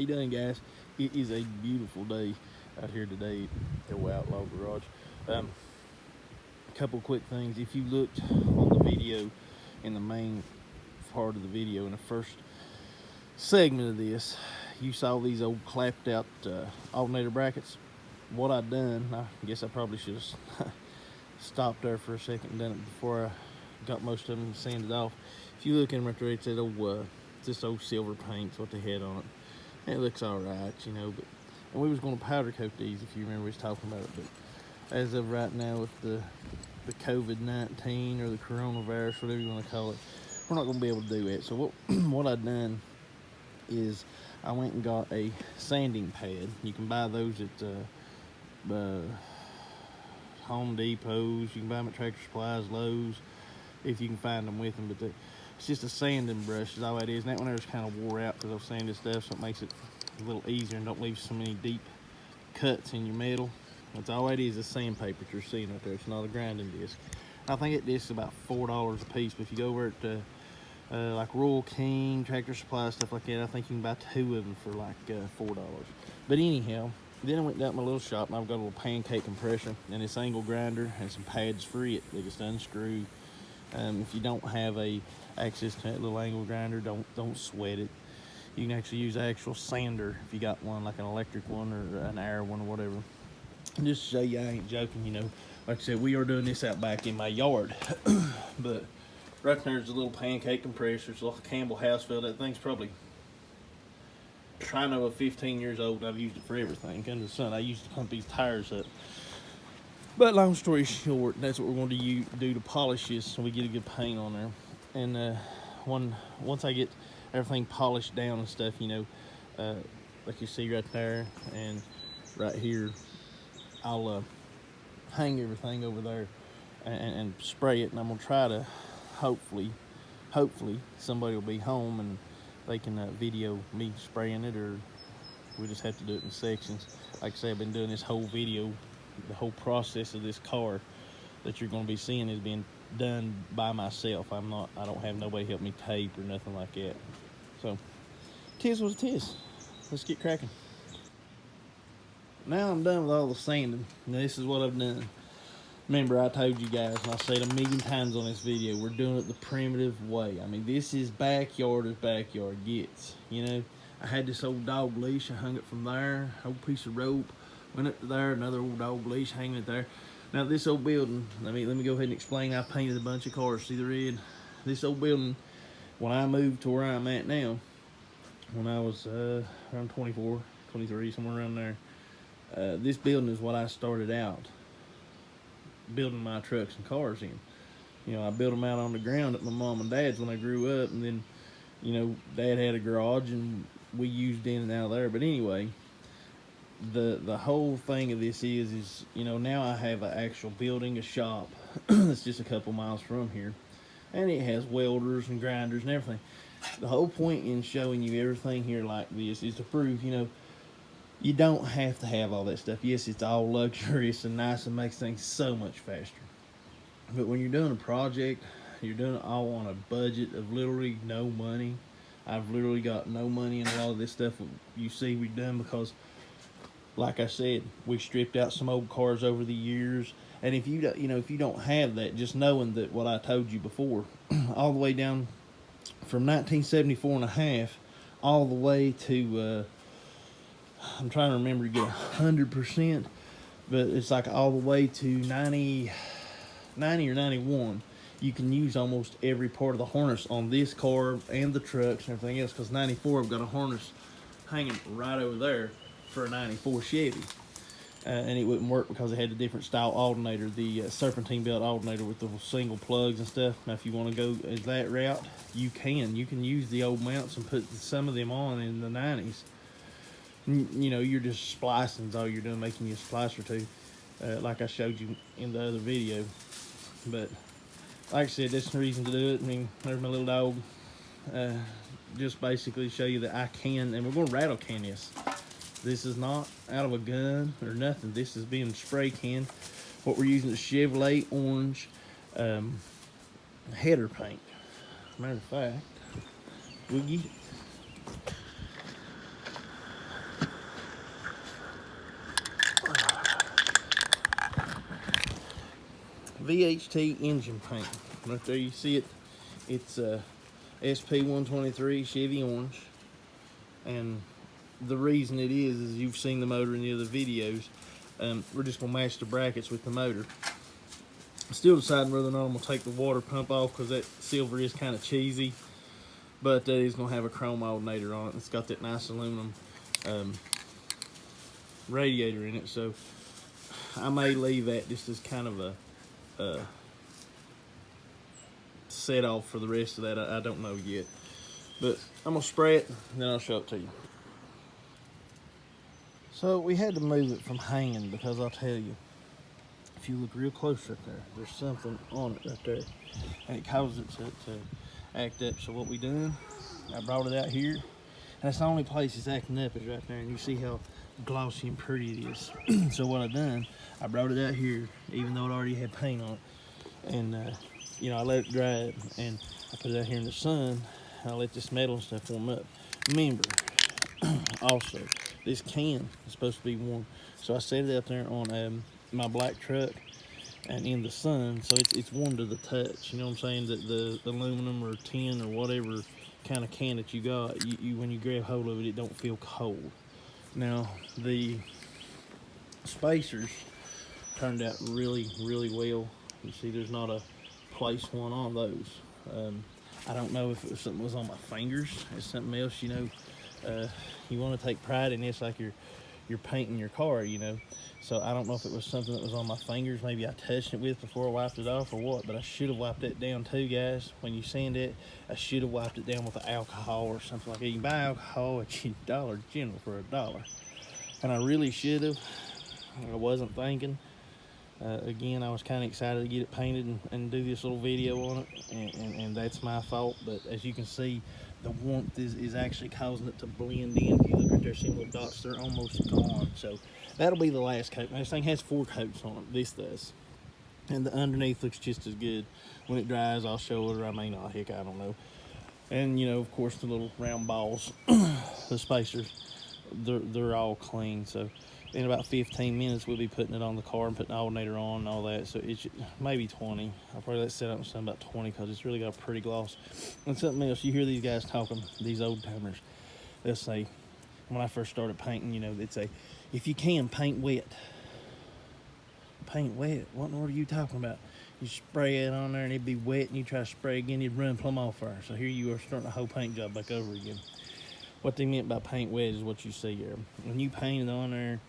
done, guys. It is a beautiful day out here today at the Outlaw Garage. A couple quick things. If you looked on the video, in the main part of the video, in the first segment of this, you saw these old clapped out alternator brackets. What I done, I guess I probably should have stopped there for a second and done it before I got most of them sanded off. If you look in right there, it's that old, this old silver paint's what they had on it. And it looks alright, you know, but and we was going to powder coat these if you remember we was talking about it, but as of right now with the COVID-19 or the coronavirus, whatever you want to call it, we're not going to be able to do it. So what I done is I went and got a sanding pad. You can buy those at Home Depots. You can buy them at Tractor Supplies, Lowe's, if you can find them with them. But it's just a sanding brush is all it is. And that one there's kind of wore out because I've sanded stuff, so it makes it a little easier and don't leave so many deep cuts in your metal. That's all it is sandpaper that you're seeing right there. It's not a grinding disc. I think that disc is about $4 a piece, but if you go over at like Royal King, Tractor Supply, stuff like that, I think you can buy 2 of them for like $4. But anyhow, then I went down to my little shop and I've got a little pancake compressor and this angle grinder and some pads for it. They just unscrew. If you don't have access to that little angle grinder, don't sweat it. You can actually use an actual sander if you got one, like an electric one or an air one or whatever. And just to show you I ain't joking, you know. Like I said, we are doing this out back in my yard. But right there's a little pancake compressor. It's like a Campbell Housefeld. That thing's probably trying over 15 years old. I've used it for everything under the sun. I used to pump these tires up. But long story short, that's what we're going to do to polish this so we get a good paint on there. And once I get everything polished down and stuff, you know, like you see right there and right here, I'll hang everything over there and spray it. And I'm going to try to hopefully somebody will be home and they can video me spraying it, or we just have to do it in sections. Like I say, I've been doing this whole video, the whole process of this car that you're going to be seeing is being done by myself. I don't have nobody help me tape or nothing like that. So, tis what it is. Let's get cracking. Now I'm done with all the sanding. Now this is what I've done. Remember, I told you guys, and I said a million times on this video, we're doing it the primitive way. I mean, this is backyard as backyard gets, you know. I had this old dog leash. I hung it from there, old piece of rope. Went up to there, another old dog leash hanging it there. Now this old building, let me go ahead and explain. I painted a bunch of cars, see the red? This old building, when I moved to where I'm at now, when I was around 24, 23, somewhere around there, this building is what I started out building my trucks and cars in. You know, I built them out on the ground at my mom and dad's when I grew up, and then, you know, dad had a garage and we used in and out of there. But anyway, the whole thing of this is you know, now I have an actual building, a shop that's just a couple miles from here, and it has welders and grinders and everything. The whole point in showing you everything here like this is to prove, you know, you don't have to have all that stuff. Yes, it's all luxurious and nice and makes things so much faster, but when you're doing a project, you're doing it all on a budget of literally no money. I've literally got no money in a lot of this stuff you see we've done because, like I said, we stripped out some old cars over the years. And if you don't have that, just knowing that what I told you before, all the way down from 1974 and a half, all the way to, I'm trying to remember to get 100%, but it's like all the way to 90 or 91. You can use almost every part of the harness on this car and the trucks and everything else, because 94 I've got a harness hanging right over there for a 94 Chevy, and it wouldn't work because it had a different style alternator, the serpentine belt alternator with the single plugs and stuff. Now if you want to go as that route, you can use the old mounts and put some of them on in the 90s. You know, you're just splicing is all you're doing, making you a splicer too, like I showed you in the other video. But like I said, that's the reason to do it. I mean, there's my little dog. Just basically show you that I can, and we're going to rattle can this. This is not out of a gun or nothing. This is being spray canned. What we're using is Chevrolet orange header paint. Matter of fact, we'll get it. VHT engine paint. Right there you see it. It's SP123 Chevy Orange. And the reason it is you've seen the motor in the other videos. We're just gonna match the brackets with the motor. Still deciding whether or not I'm gonna take the water pump off because that silver is kind of cheesy. But that is gonna have a chrome alternator on it. It's got that nice aluminum radiator in it, so I may leave that just as kind of a set off for the rest of that. I don't know yet, but I'm gonna spray it and then I'll show it to you. So we had to move it from hanging because I'll tell you, if you look real close right there, there's something on it right there, and it causes it to act up. So what we done, I brought it out here, and that's the only place it's acting up is right there, and you see how glossy and pretty it is. So what I done, I brought it out here, even though it already had paint on it, and you know, I let it dry, and I put it out here in the sun, and I let this metal and stuff warm up. Remember, also, this can is supposed to be warm, so I set it out there on my black truck and in the sun, so it's warm to the touch. You know what I'm saying? The aluminum or tin or whatever kind of can that you got, you when you grab hold of it, it don't feel cold. Now the spacers turned out really well. You see there's not a place one on those. I don't know if it was something that was on my fingers. It's something else, you know. You want to take pride in this like you're painting your car, you know. So I don't know if it was something that was on my fingers, maybe I touched it with before I wiped it off or what, but I should have wiped that down too, guys. When you sand it, I should have wiped it down with alcohol or something like that. You can buy alcohol at Dollar General for $1. And I really should have. I wasn't thinking. Again, I was kind of excited to get it painted and do this little video on it, and that's my fault. But as you can see, the warmth is actually causing it to blend in. If you look right there, see little dots, they're almost gone. So that'll be the last coat. Now, this thing has 4 coats on it. This does. And the underneath looks just as good. When it dries, I'll show it, or I may not. Heck, I don't know. And, you know, of course, the little round balls, the spacers, they're all clean. So in about 15 minutes, we'll be putting it on the car and putting the alternator on and all that. So it's maybe 20. I'll probably let it set up in something about 20 because it's really got a pretty gloss. And something else, you hear these guys talking, these old timers, they'll say, when I first started painting, you know, they'd say, if you can, paint wet. Paint wet? What in the world are you talking about? You spray it on there and it'd be wet, and you try to spray again, it'd run plumb off fire. So here you are starting a whole paint job back over again. What they meant by paint wet is what you see here. When you paint it on there,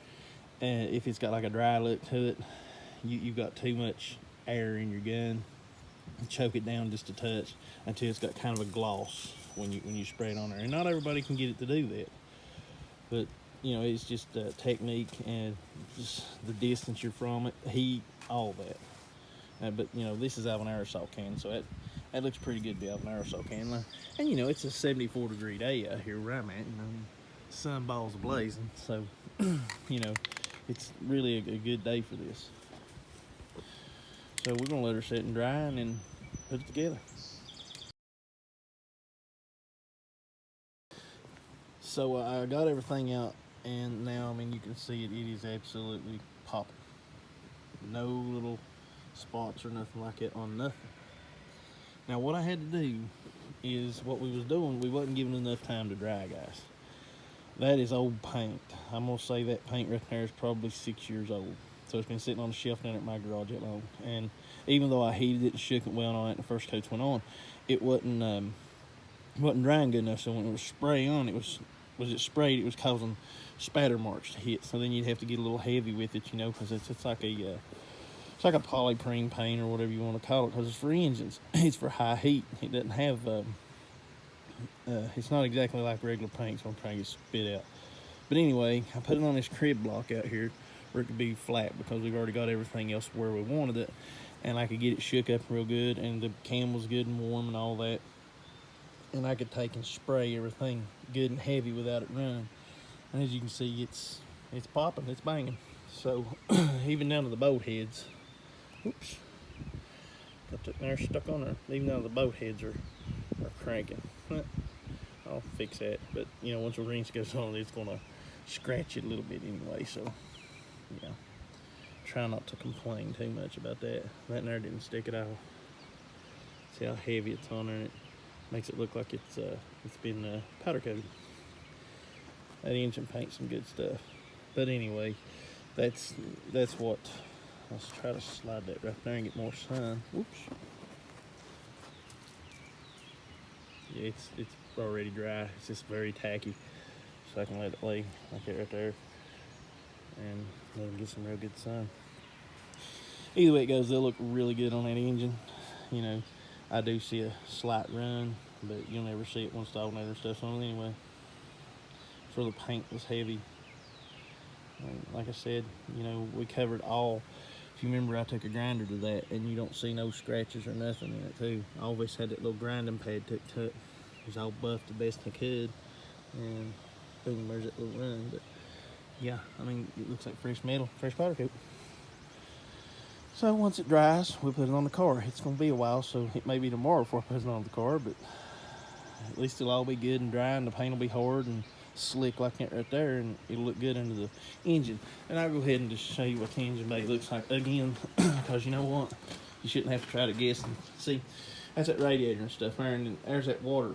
if it's got like a dry look to it, you've got too much air in your gun. You choke it down just a touch until it's got kind of a gloss when you spray it on there. And not everybody can get it to do that. But, you know, it's just technique and just the distance you're from it, heat, all that. But, you know, this is out of an aerosol can, so that looks pretty good to be out of an aerosol can. And, you know, it's a 74-degree day out here where I'm at. You know, sun balls blazing. So, you know, it's really a good day for this. So we're going to let her sit and dry and then put it together. So I got everything out, and now, I mean, you can see it is absolutely popping. No little spots or nothing like that on nothing. Now what I had to do is, what we was doing, we wasn't giving enough time to dry, guys. That is old paint. I'm gonna say that paint right there is probably 6 years old. So it's been sitting on the shelf down at my garage that long. And even though I heated it and shook it well on it, the first coats went on, it wasn't drying good enough. So when it was spray on, it was sprayed, it was causing spatter marks to hit. So then you'd have to get a little heavy with it, you know, because it's like a polyprene paint or whatever you want to call it, because it's for engines. It's for high heat. It doesn't have it's not exactly like regular paint, so I'm trying to get spit out. But anyway, I put it on this crib block out here where it could be flat, because we've already got everything else where we wanted it, and I could get it shook up real good, and the can was good and warm and all that, and I could take and spray everything good and heavy without it running. And as you can see, it's popping, it's banging. So even down to the bolt heads, oops, got that there stuck on there. Even down to the bolt heads are cranking. I'll fix that, but you know, once the rinse goes on, it's gonna scratch it a little bit anyway. So yeah, try not to complain too much about that. That there didn't stick at all. See how heavy it's on there, and it makes it look like it's been powder coated. That engine paint's some good stuff. But anyway, that's what. Let's try to slide that right there and get more sun. Whoops. Yeah, it's already dry. It's just very tacky, so I can let it lay like that right there, and let them get some real good sun. Either way it goes, they'll look really good on that engine. You know, I do see a slight run, but you'll never see it once the alternator stuff's on it anyway. So the paint was heavy. Like I said, you know, we covered all. If you remember, I took a grinder to that, and you don't see no scratches or nothing in it too. I always had that little grinding pad tucked up. It was all buffed the best I could, and boom, there's that little run. But yeah, I mean, it looks like fresh metal, fresh powder coat. So once it dries, we'll put it on the car. It's gonna be a while, so it may be tomorrow before I put it on the car, but at least it'll all be good and dry, and the paint will be hard and slick like that right there, and it'll look good under the engine. And I'll go ahead and just show you what the engine bay looks like again, because you know what, you shouldn't have to try to guess. And see, that's that radiator and stuff there, and there's that water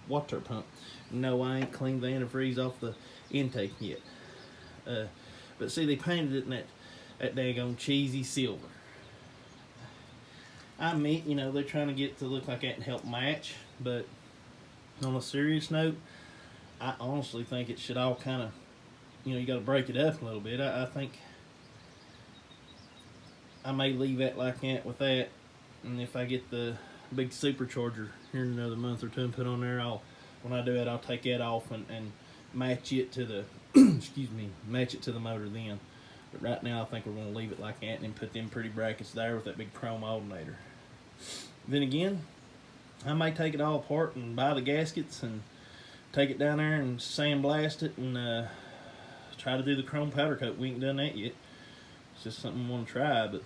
pump. No, I ain't cleaned the antifreeze off the intake yet, but see, they painted it in that daggone cheesy silver. I admit, you know, they're trying to get it to look like that and help match, but on a serious note, I honestly think it should all kind of, you know, you got to break it up a little bit. I think I may leave that like that with that, and if I get the big supercharger here in another month or two and put on there, when I do it, I'll take that off and match it to the match it to the motor then. But right now, I think we're going to leave it like that and then put them pretty brackets there with that big chrome alternator. Then again, I may take it all apart and buy the gaskets and take it down there and sandblast it and try to do the chrome powder coat. We ain't done that yet. It's just something I want to try, but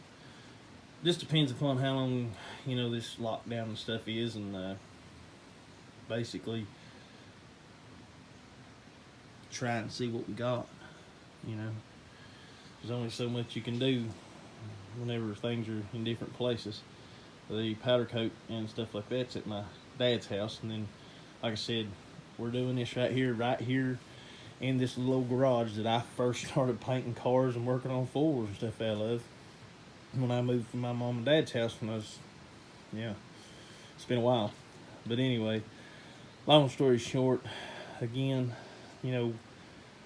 just depends upon how long, you know, this lockdown and stuff is, and basically try and see what we got. You know, there's only so much you can do whenever things are in different places. The powder coat and stuff like that's at my dad's house, and then, like I said, we're doing this right here in this little garage that I first started painting cars and working on Fords and stuff out of when I moved from my mom and dad's house when I was, it's been a while. But anyway, long story short, again, you know,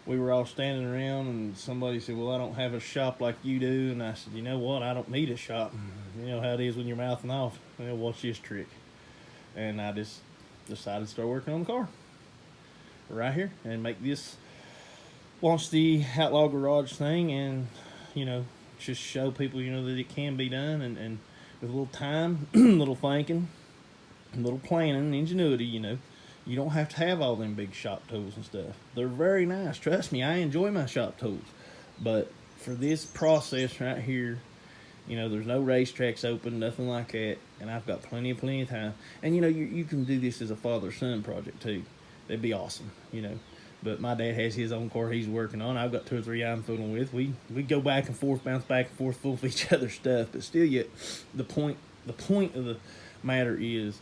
we were all standing around and somebody said, well, I don't have a shop like you do. And I said, you know what, I don't need a shop. You know how it is when you're mouthing off. Well, watch this trick. And I just decided to start working on the car right here and make this, launch the Outlaw Garage thing, and, you know, just show people, you know, that it can be done, and with a little time, a little thinking, a little planning, ingenuity, you know, you don't have to have all them big shop tools and stuff. They're very nice. Trust me, I enjoy my shop tools. But for this process right here, you know, there's no racetracks open, nothing like that, and I've got plenty of time. And, you know, you can do this as a father-son project, too. That'd be awesome, you know. But my dad has his own car he's working on. I've got 2 or 3 I'm fooling with. We go back and forth, bounce back and forth, fool with each other's stuff. But still, yet the point of the matter is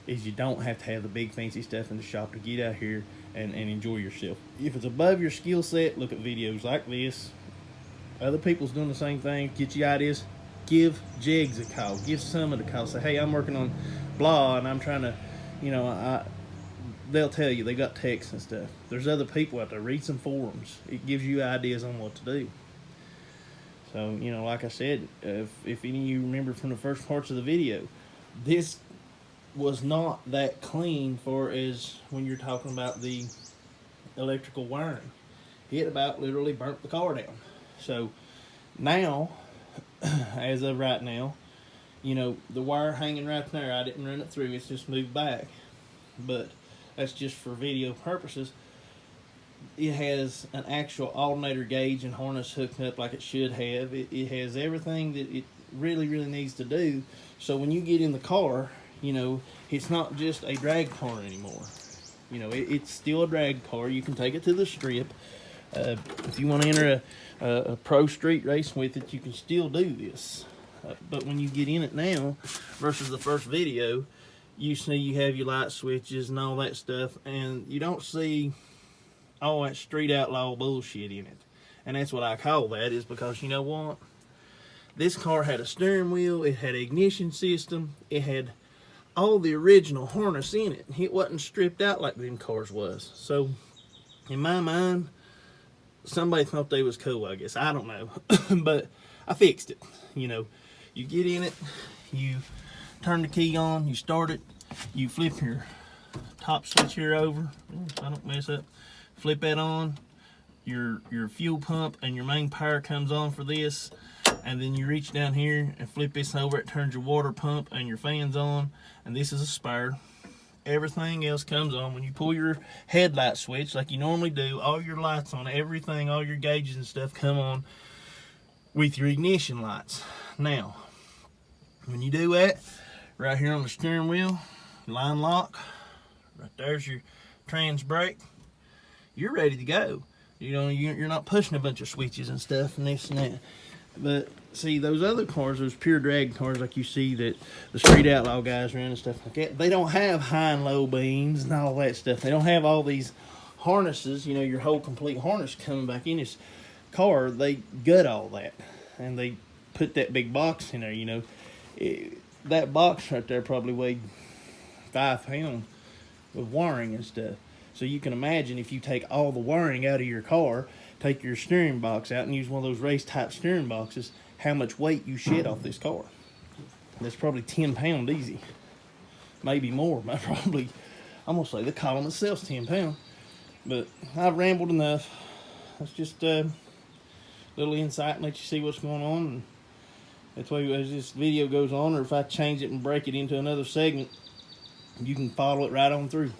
you don't have to have the big fancy stuff in the shop to get out here and enjoy yourself. If it's above your skill set, look at videos like this. Other people's doing the same thing. Get you ideas. Give Jegs a call. Give Summit a call. Say, hey, I'm working on blah, and I'm trying to, you know, they'll tell you. They got texts and stuff. There's other people out there. Read some forums. It gives you ideas on what to do. So, you know, like I said, if any of you remember from the first parts of the video, this was not that clean for as when you're talking about the electrical wiring. It about literally burnt the car down. So now, as of right now, you know, the wire hanging right there, I didn't run it through. It's just moved back. But that's just for video purposes. It has an actual alternator gauge and harness hooked up like it should have. It has everything that it really needs to do. So when you get in the car, you know, it's not just a drag car anymore. You know, it's still a drag car. You can take it to the strip. If you want to enter a pro street race with it, you can still do this. But when you get in it now versus the first video, you see you have your light switches and all that stuff, and you don't see all that street outlaw bullshit in it. And that's what I call that, is because you know what? This car had a steering wheel, it had an ignition system, it had all the original harness in it. It wasn't stripped out like them cars was. So in my mind, somebody thought they was cool, I guess. I don't know. But I fixed it. You know, you get in it, you turn the key on, you start it, you flip your top switch here over. If I don't mess up, flip that on. Your fuel pump and your main power comes on for this, and then you reach down here and flip this over. It turns your water pump and your fans on, and this is a spare. Everything else comes on. When you pull your headlight switch like you normally do, all your lights on, everything, all your gauges and stuff come on with your ignition lights. Now, when you do that, right here on the steering wheel, line lock, right there's your trans brake, you're ready to go. You know, you're not pushing a bunch of switches and stuff and this and that. But see, those other cars, those pure drag cars like you see that the street outlaw guys run and stuff like that, they don't have high and low beams and all that stuff. They don't have all these harnesses, you know, your whole complete harness coming back in this car. They gut all that, and they put that big box in there, you know. That box right there probably weighed 5 pounds with wiring and stuff. So you can imagine if you take all the wiring out of your car, take your steering box out and use one of those race type steering boxes, how much weight you shed off this car. That's probably 10 pounds easy. Maybe more. Probably, I'm gonna say the column itself's 10 pounds. But I've rambled enough. That's just a little insight and let you see what's going on. And that's why as this video goes on, or if I change it and break it into another segment, you can follow it right on through.